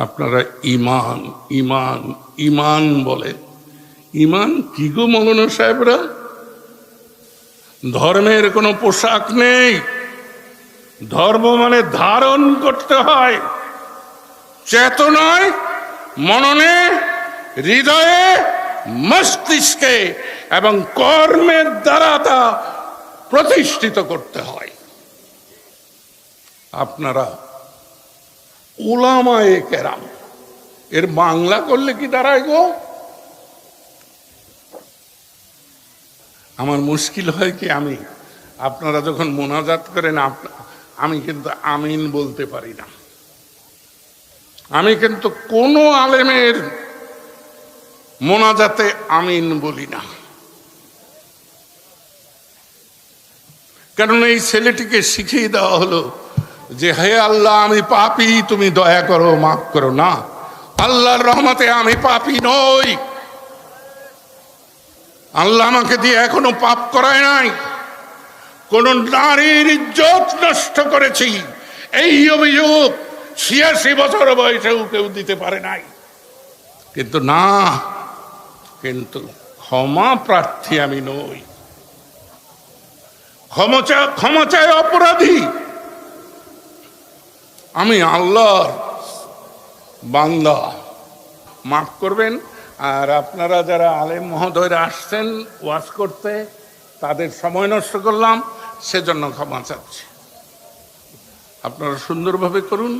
আপনারা ইমান ইমান ইমান বলেন। ইমান কি গো মৌলানা সাহেবরা? ধর্মের কোনো পোশাক নেই। ধর্ম মানে ধারণ করতে হয় চেতনায়, মননে, হৃদয়ে, মস্তিষ্কে এবং কর্মের দ্বারা তা প্রতিষ্ঠিত করতে হয়। আপনারা উলামায়ে কেরাম এর বাংলা করলে কি দাঁড়ায় গো? আমার মুশকিল হয় কি, আপনারা যখন মোনাজাত করেন আমি কিন্তু আমিন বলতে পারি না। আমি কিন্তু কোনো আলেমের মোনাজাতে আমিন বলি না, কারণ এই ছেলেটিকে শিখিয়ে দেওয়া হলো যে হে আল্লাহ আমি পাপী, তুমি দয়া করো, মাফ করো। না, আল্লাহর রহমতে আমি পাপী নই। আল্লাহ আমাকে দিয়ে এখনো পাপ করায় নাই। কোন নারীর ইজ্জত নষ্ট করেছি এই অভিযোগ ৮৬ বছর বয়সেও কেউ দিতে পারে নাই। কিন্তু ক্ষমা প্রার্থী আমি নই। ক্ষমা চাই অপরাধী। আমি আল্লাহর বান্দা, মাফ করবেন। আর আপনারা যারা আলেম মহোদয়রা আসছেন ওয়াজ করতে, তাদের সময় নষ্ট করলাম, সেজন্য ক্ষমা চাচ্ছি। আপনারা সুন্দরভাবে করুন।